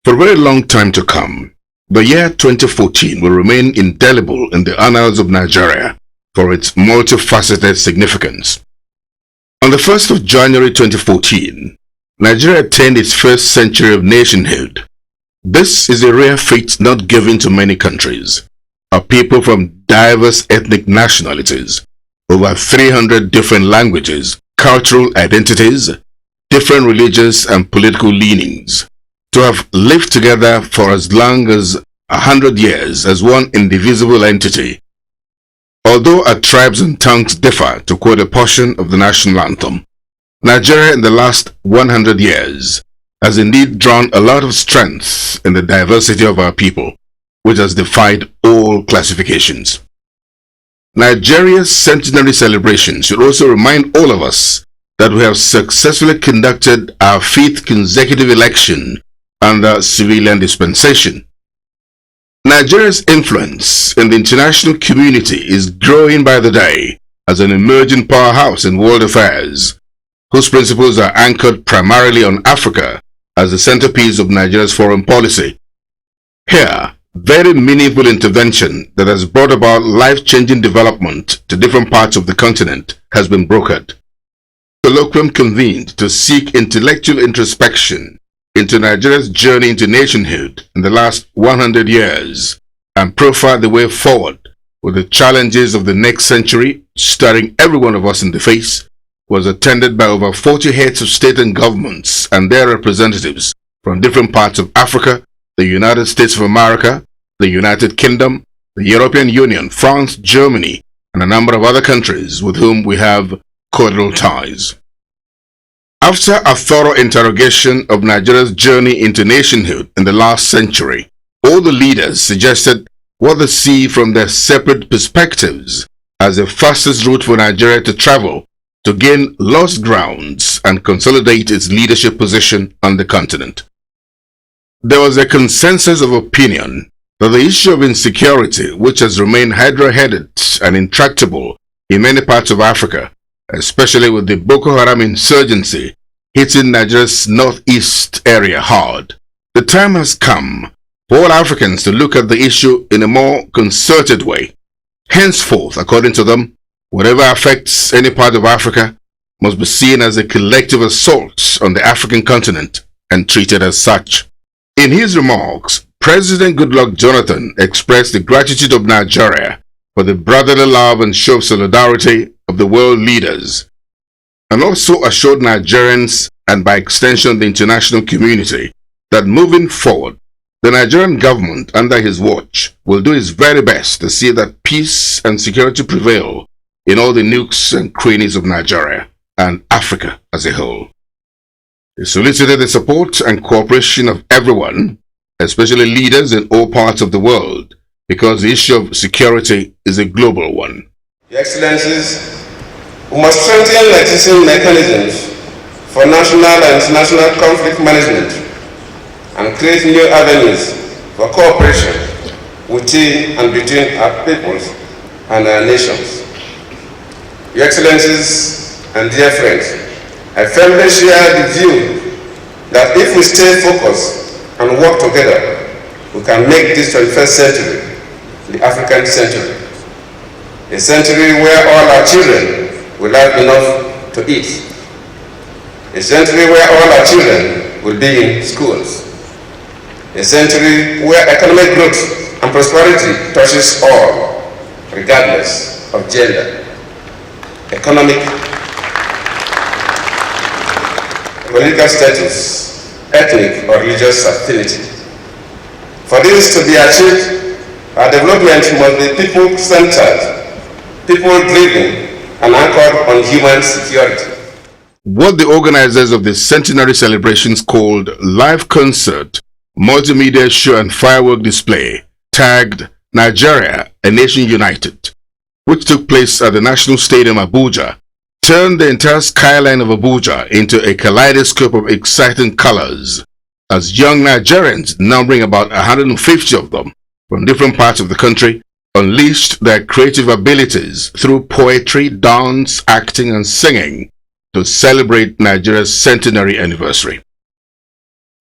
For a very long time to come, the year 2014 will remain indelible in the annals of Nigeria for its multifaceted significance. On the 1st of January 2014, Nigeria attained its first century of nationhood. This is a rare feat not given to many countries. A people from diverse ethnic nationalities, over 300 different languages, cultural identities, different religious and political leanings, to have lived together for as long as 100 years as one indivisible entity. Although our tribes and tongues differ, to quote a portion of the national anthem, Nigeria in the last 100 years has indeed drawn a lot of strength in the diversity of our people, which has defied all classifications. Nigeria's centenary celebration should also remind all of us that we have successfully conducted our 5th consecutive election under civilian dispensation. Nigeria's influence in the international community is growing by the day as an emerging powerhouse in world affairs, whose principles are anchored primarily on Africa as the centerpiece of Nigeria's foreign policy. Here, very meaningful intervention that has brought about life-changing development to different parts of the continent has been brokered. Colloquium convened to seek intellectual introspection into Nigeria's journey into nationhood in the last 100 years and profile the way forward with the challenges of the next century, staring every one of us in the face, was attended by over 40 heads of state and governments and their representatives from different parts of Africa, the United States of America, the United Kingdom, the European Union, France, Germany, and a number of other countries with whom we have cordial ties. After a thorough interrogation of Nigeria's journey into nationhood in the last century, all the leaders suggested what they see from their separate perspectives as the fastest route for Nigeria to travel to gain lost grounds and consolidate its leadership position on the continent. There was a consensus of opinion that the issue of insecurity, which has remained hydra-headed and intractable in many parts of Africa, especially with the Boko Haram insurgency hitting Nigeria's northeast area hard, the time has come for all Africans to look at the issue in a more concerted way. Henceforth, according to them, whatever affects any part of Africa must be seen as a collective assault on the African continent and treated as such. In his remarks, President Goodluck Jonathan expressed the gratitude of Nigeria for the brotherly love and show of solidarity of the world leaders, and also assured Nigerians and by extension the international community that moving forward, the Nigerian government under his watch will do its very best to see that peace and security prevail in all the nooks and crannies of Nigeria and Africa as a whole. He solicited the support and cooperation of everyone, especially leaders in all parts of the world, because the issue of security is a global one. Your Excellencies, we must strengthen existing mechanisms for national and international conflict management and create new avenues for cooperation within and between our peoples and our nations. Your Excellencies and dear friends, I firmly share the view that if we stay focused and work together, we can make this 21st century the African century, a century where all our children will have enough to eat, a century where all our children will be in schools, a century where economic growth and prosperity touches all, regardless of gender, economic, political status, ethnic or religious affinity. For this to be achieved, our development must be people-centered, people-driven, and anchored on human security. What the organizers of the Centenary celebrations called live concert, multimedia show and firework display, tagged Nigeria, a Nation United, which took place at the National Stadium Abuja, turned the entire skyline of Abuja into a kaleidoscope of exciting colors, as young Nigerians, numbering about 150 of them from different parts of the country, unleashed their creative abilities through poetry, dance, acting, and singing to celebrate Nigeria's centenary anniversary.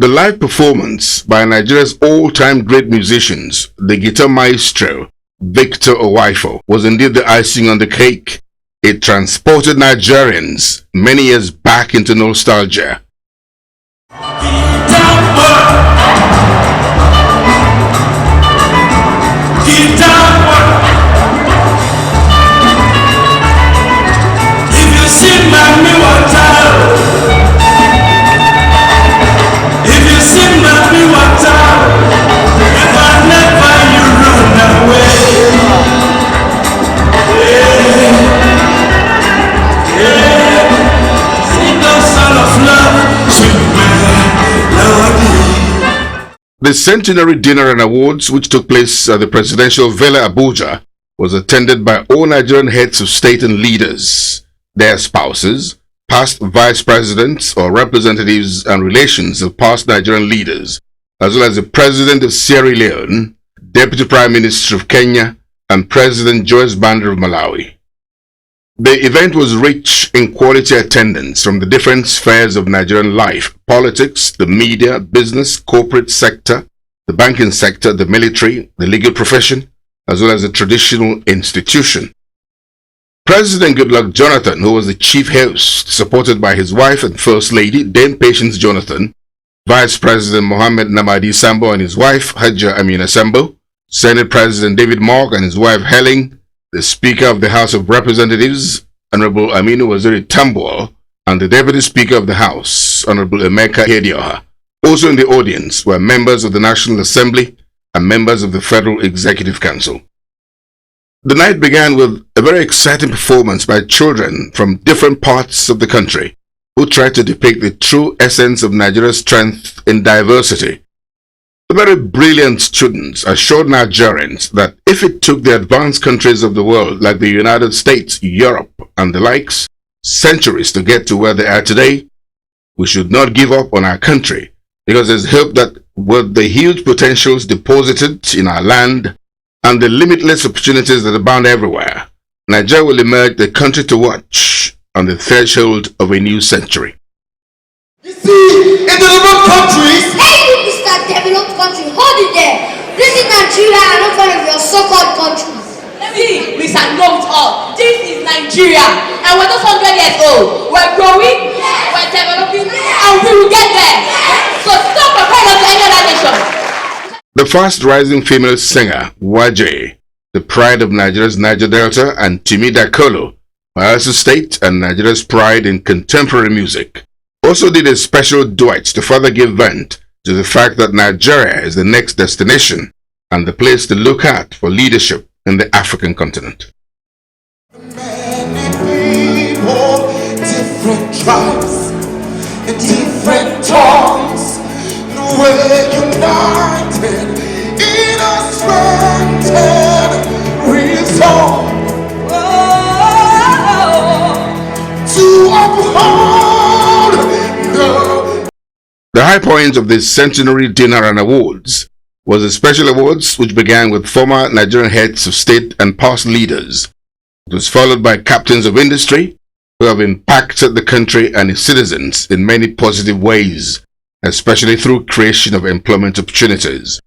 The live performance by Nigeria's all-time great musicians, the guitar maestro, Victor Owaifo, was indeed the icing on the cake. It transported Nigerians many years back into nostalgia. The Centenary Dinner and Awards, which took place at the Presidential Villa Abuja, was attended by all Nigerian heads of state and leaders, their spouses, past vice presidents or representatives and relations of past Nigerian leaders, as well as the President of Sierra Leone, Deputy Prime Minister of Kenya, and President Joyce Banda of Malawi. The event was rich in quality attendance from the different spheres of Nigerian life: politics, the media, business, corporate sector, the banking sector, the military, the legal profession, as well as the traditional institution. President Goodluck Jonathan, who was the chief host, supported by his wife and First Lady, Dame Patience Jonathan, Vice President Mohammed Namadi Sambo and his wife, Hajja Amina Sambo, Senate President David Mogg and his wife Helen, the Speaker of the House of Representatives, Honorable Aminu Waziri Tambuwal, and the Deputy Speaker of the House, Honorable Emeka Hedioha. Also in the audience were members of the National Assembly and members of the Federal Executive Council. The night began with a very exciting performance by children from different parts of the country who tried to depict the true essence of Nigeria's strength in diversity. The very brilliant students assured Nigerians that if it took the advanced countries of the world like the United States, Europe, and the likes centuries to get to where they are today, we should not give up on our country, because there's hope that with the huge potentials deposited in our land and the limitless opportunities that abound everywhere, Nigeria will emerge the country to watch on the threshold of a new century. You see, in developed countries, developed country, hold it there. This is Nigeria and not one of your so-called countries. See, Mr. Know-it-all, this is Nigeria, and we're just 100 years old. We're growing, we're developing, and we will get there. So stop comparing us to any other nation. The fast-rising female singer, Waje, the pride of Nigeria's Niger Delta, and Timi Dakolo, Bayelsa State and Nigeria's pride in contemporary music, also did a special duet to further give vent to the fact that Nigeria is the next destination and the place to look at for leadership in the African continent. many people, different tribes, and different tongues, we're united in a strengthened resolve to uphold The high point of the Centenary Dinner and Awards was the special awards, which began with former Nigerian heads of state and past leaders. It was followed by captains of industry who have impacted the country and its citizens in many positive ways, especially through creation of employment opportunities.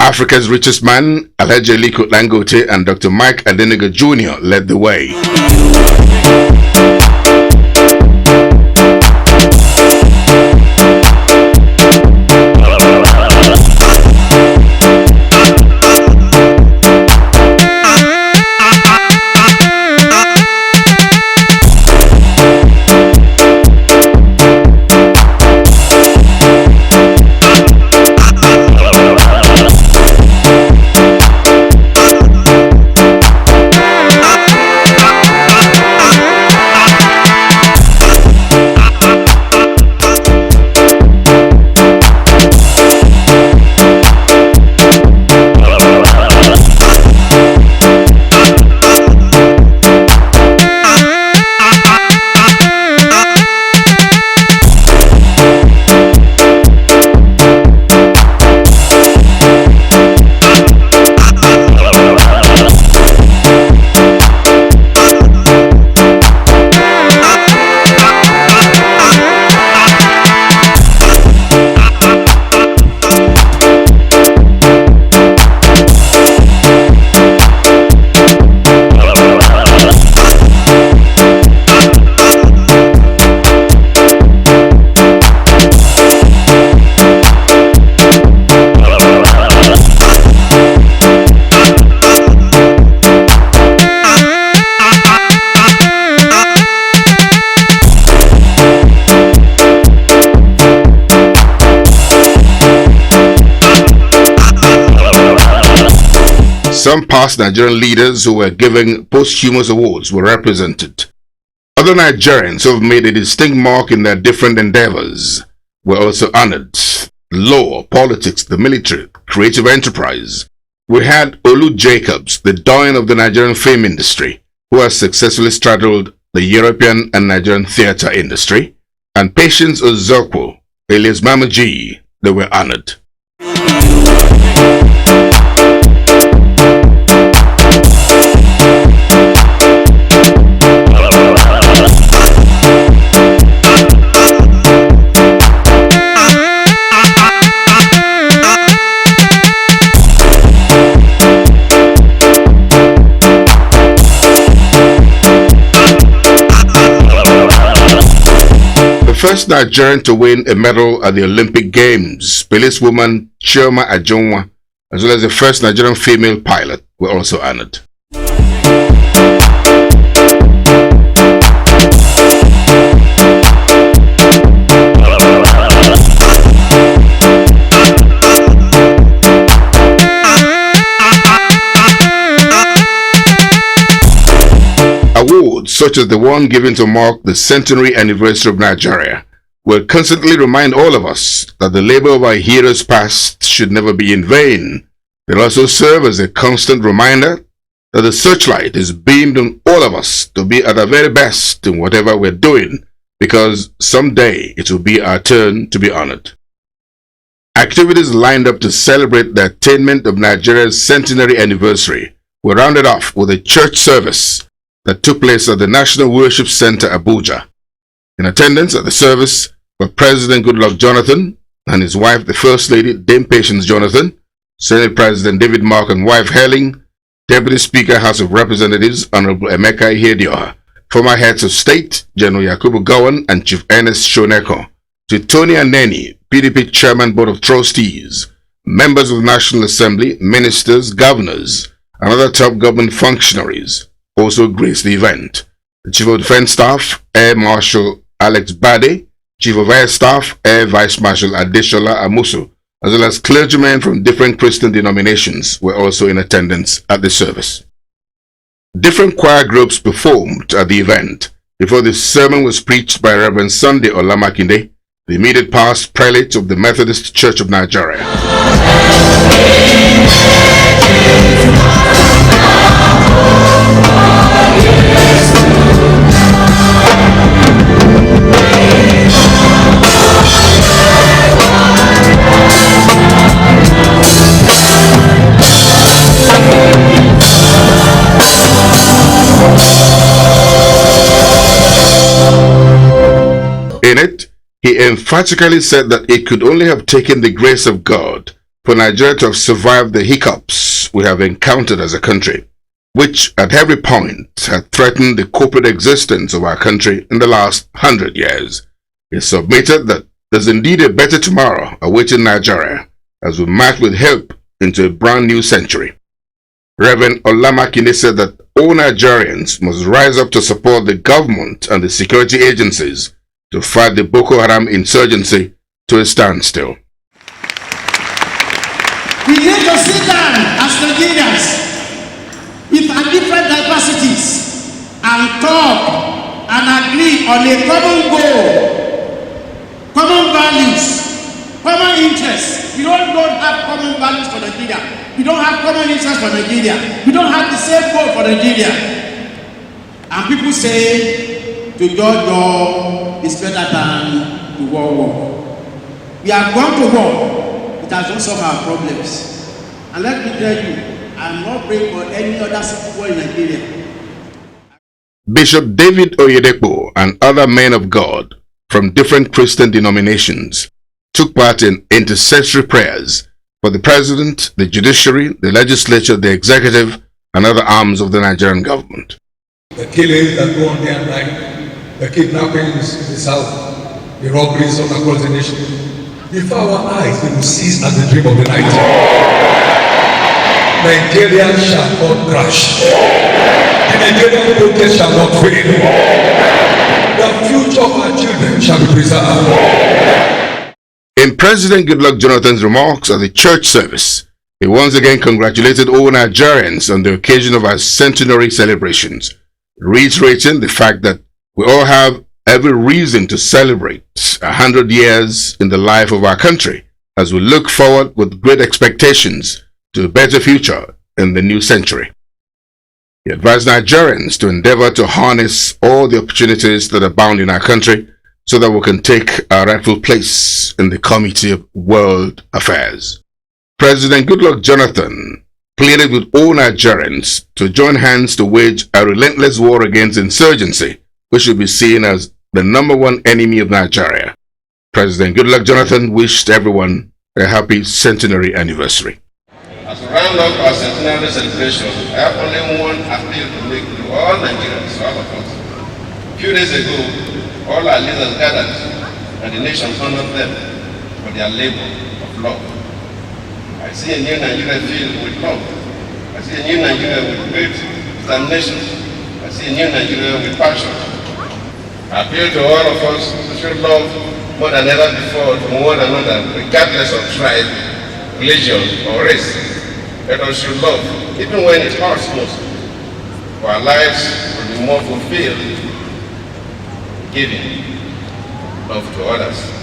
Africa's richest man, Alhaji Aliko Dangote and Dr. Mike Adenuga Jr. led the way. Some past Nigerian leaders who were given posthumous awards were represented. Other Nigerians who have made a distinct mark in their different endeavors were also honored. Law, politics, the military, creative enterprise. We had Olu Jacobs, the doyen of the Nigerian film industry, who has successfully straddled the European and Nigerian theatre industry, and Patience Ozokwo, alias Mama G, they were honored. First Nigerian to win a medal at the Olympic Games, policewoman Chioma Ajonwa, as well as the first Nigerian female pilot, were also honored. Awards such as the one given to mark the centenary anniversary of Nigeria will constantly remind all of us that the labor of our heroes past should never be in vain. They'll also serve as a constant reminder that the searchlight is beamed on all of us to be at our very best in whatever we're doing, because someday it will be our turn to be honored. Activities lined up to celebrate the attainment of Nigeria's centenary anniversary were rounded off with a church service that took place at the National Worship Center, Abuja. In attendance at the service were President Goodluck Jonathan and his wife, the First Lady, Dame Patience Jonathan, Senate President David Mark and wife Helen, Deputy Speaker, House of Representatives, Honorable Emeka Ihedioha, former heads of state, General Yakubu Gowon and Chief Ernest Shoneko, to Tony Aneni, PDP Chairman, Board of Trustees, members of the National Assembly, ministers, governors, and other top government functionaries also graced the event. The Chief of Defense Staff, Air Marshal Alex Bade, Chief of Air Staff, Air Vice Marshal Adeshola Amusu, as well as clergymen from different Christian denominations were also in attendance at the service. Different choir groups performed at the event before the sermon was preached by Reverend Sunday Olamakinde, the immediate past prelate of the Methodist Church of Nigeria. In it, he emphatically said that it could only have taken the grace of God for Nigeria to have survived the hiccups we have encountered as a country, which at every point had threatened the corporate existence of our country in the last 100 years. He submitted that there's indeed a better tomorrow awaiting Nigeria as we march with hope into a brand new century. Reverend Olamakinde said that all Nigerians must rise up to support the government and the security agencies to fight the Boko Haram insurgency to a standstill. We need to sit down as Nigerians with our different diversities and talk and agree on a common goal, common values, common interests. We don't have common values for Nigeria. We don't have common interests for Nigeria. We don't have the same goal for Nigeria. And people say to judge war is better than to war. We are going to war. It has not solved our problems. And let me tell you, I'm not praying for any other civil war in Nigeria. Bishop David Oyedepo and other men of God from different Christian denominations took part in intercessory prayers for the president, the judiciary, the legislature, the executive, and other arms of the Nigerian government. The killings that go on day and night, the kidnappings in the south, the robberies all across the nation. Before our eyes, we will cease as the dream of the night. Nigeria shall not crash. The Nigerian protest shall not fail. The future of our children shall be preserved. In President Goodluck Jonathan's remarks at the church service, He once again congratulated all Nigerians on the occasion of our centenary celebrations, reiterating the fact that we all have every reason to celebrate 100 years in the life of our country as we look forward with great expectations to a better future in the new century. He advised Nigerians to endeavor to harness all the opportunities that abound in our country so that we can take our rightful place in the Committee of World Affairs. President Goodluck Jonathan pleaded with all Nigerians to join hands to wage a relentless war against insurgency, which should be seen as the #1 enemy of Nigeria. President Goodluck Jonathan wished everyone a happy centenary anniversary. As we round up our centenary celebration, I have only one appeal to make to all Nigerians, all of us. A few days ago, all our leaders gathered and the nation honored them for their labor of love. I see a new Nigeria filled with love. I see a new Nigeria with great determination. I see a new Nigeria with passion. I appeal to all of us to show love more than ever before to one another, regardless of tribe, religion, or race. Let us show love, even when it hurts most. For our lives will be more fulfilled, giving love to others.